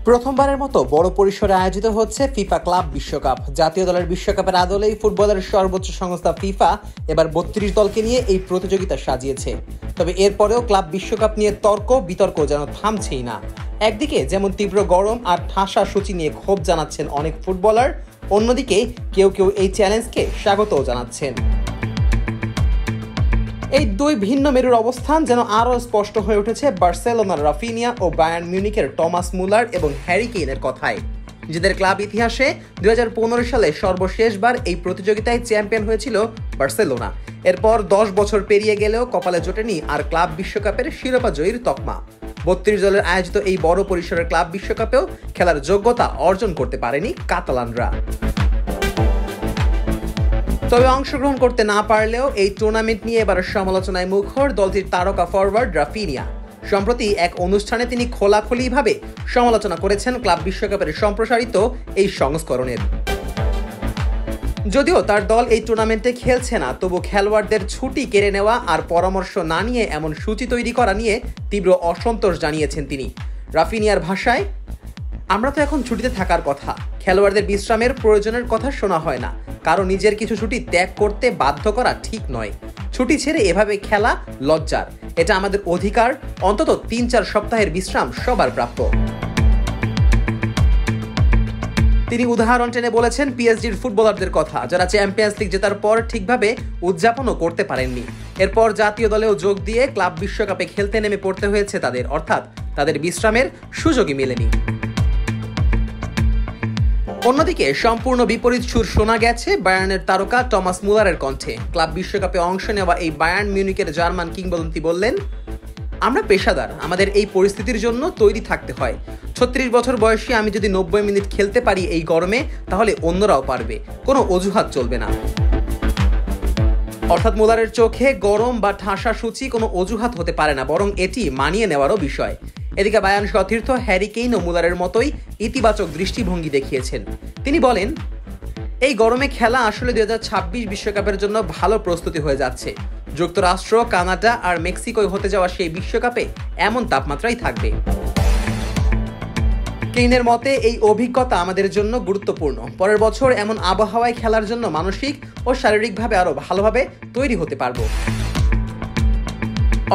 প্রথমবারের মতো বড় পরিসরে আয়োজিত হচ্ছে ফিফা ক্লাব বিশ্বকাপ। জাতীয় দলের বিশ্বকাপের আদলেই ফুটবলের সর্বোচ্চ সংস্থা ফিফা এবার ৩২ দলকে নিয়ে এই প্রতিযোগিতা সাজিয়েছে। তবে এরপরেও ক্লাব বিশ্বকাপ নিয়ে তর্ক বিতর্ক যেন থামছেই না। একদিকে যেমন তীব্র গরম আর ঠাসা সূচি নিয়ে ক্ষোভ জানাচ্ছেন অনেক ফুটবলার, অন্যদিকে কেউ কেউ এই চ্যালেঞ্জকে স্বাগতও জানাচ্ছেন। এই দুই ভিন্ন মেরুর অবস্থান যেন আরও স্পষ্ট হয়ে উঠেছে বার্সেলোনার রাফিনিয়া ও বায়ার্ন মিউনিখের টমাস মুলার এবং হ্যারি কেইনের কথায়। নিজেদের ক্লাব ইতিহাসে ২০১৫ সালে সর্বশেষবার এই প্রতিযোগিতায় চ্যাম্পিয়ন হয়েছিল বার্সেলোনা। এরপর ১০ বছর পেরিয়ে গেলেও কপালে জোটেনি আর ক্লাব বিশ্বকাপের শিরোপা জয়ীর তকমা। ৩২ দলের আয়োজিত এই বড় পরিসরের ক্লাব বিশ্বকাপেও খেলার যোগ্যতা অর্জন করতে পারেনি কাতালানরা। তবে অংশগ্রহণ করতে না পারলেও এই টুর্নামেন্ট নিয়ে এবার সমালোচনায় মুখর দলটির তারকা ফরওয়ার্ড রাফিনিয়া। সম্প্রতি এক অনুষ্ঠানে তিনি খোলাখুলিভাবে সমালোচনা করেছেন ক্লাব বিশ্বকাপের সম্প্রসারিত এই সংস্করণের। যদিও তার দল এই টুর্নামেন্টে খেলছে না, তবু খেলোয়াড়দের ছুটি কেড়ে নেওয়া আর পরামর্শ না নিয়ে এমন সূচি তৈরি করা নিয়ে তীব্র অসন্তোষ জানিয়েছেন তিনি। রাফিনিয়ার ভাষায়, আমরা তো এখন ছুটিতে থাকার কথা, খেলোয়াড়দের বিশ্রামের প্রয়োজনের কথা শোনা হয় না, কারো নিজের কিছু ছুটি ত্যাগ করতে বাধ্য করা ঠিক নয়। ছুটি ছেড়ে এভাবে খেলা লজ্জার, এটা আমাদের অধিকার, অন্তত ৩-৪ সপ্তাহের বিশ্রাম সবার প্রাপ্য। তিনি উদাহরণ টেনে বলেছেন পিএসজির ফুটবলারদের কথা, যারা চ্যাম্পিয়ন্স লিগ জেতার পর ঠিকভাবে উদযাপনও করতে পারেননি। এরপর জাতীয় দলেও যোগ দিয়ে ক্লাব বিশ্বকাপে খেলতে নেমে পড়তে হয়েছে তাদের, অর্থাৎ তাদের বিশ্রামের সুযোগই মেলেনি। অন্যদিকে সম্পূর্ণ বিপরীত সুর শোনা গেছে বায়ার্নের তারকা টমাস মুলারের কণ্ঠে। ক্লাব বিশ্বকাপে অংশ নেওয়া এই বায়ার্ন মিউনিখের জার্মান কিংবদন্তি বললেন, আমরা পেশাদার, আমাদের এই পরিস্থিতির জন্য তৈরি থাকতে হয়। ৩৬ বছর বয়সী আমি যদি ৯০ মিনিট খেলতে পারি এই গরমে, তাহলে অন্যরাও পারবে, কোনো অজুহাত চলবে না। অর্থাৎ মুলারের চোখে গরম বা ঠাসা সূচি কোনো অজুহাত হতে পারে না, বরং এটি মানিয়ে নেওয়ারও বিষয়। এদিকে বায়ার্ন সতীর্থ হ্যারি কেইন ও মুলারের মতোই ইতিবাচক দৃষ্টিভঙ্গি দেখিয়েছেন। তিনি বলেন, এই গরমে খেলা আসলে ২০২৬ বিশ্বকাপের জন্য ভালো প্রস্তুতি হয়ে যাচ্ছে। যুক্তরাষ্ট্র, কানাডা আর মেক্সিকোয় হতে যাওয়া সেই বিশ্বকাপে এমন তাপমাত্রাই থাকবে। কেইনের মতে, এই অভিজ্ঞতা আমাদের জন্য গুরুত্বপূর্ণ। পরের বছর এমন আবহাওয়ায় খেলার জন্য মানসিক ও শারীরিকভাবে আরো ভালোভাবে তৈরি হতে পারবো।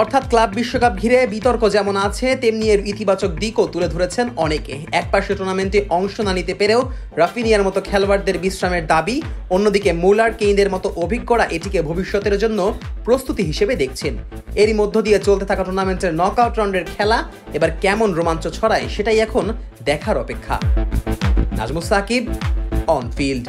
অর্থাৎ ক্লাব বিশ্বকাপ ঘিরে বিতর্ক যেমন আছে, তেমনি এর ইতিবাচক দিকও তুলে ধরেছেন অনেকে। একপাশে টুর্নামেন্টে অংশ না নিতে পেরেও রাফিনিয়ার মতো খেলোয়াড়দের বিশ্রামের দাবি, অন্যদিকে মুলার, কেইনের মতো অভিজ্ঞরা এটিকে ভবিষ্যতের জন্য প্রস্তুতি হিসেবে দেখছেন। এরই মধ্য দিয়ে চলতে থাকা টুর্নামেন্টের নকআউট রাউন্ডের খেলা এবার কেমন রোমাঞ্চ ছড়ায়, সেটাই এখন দেখার অপেক্ষা। Najmus Sakib, on field.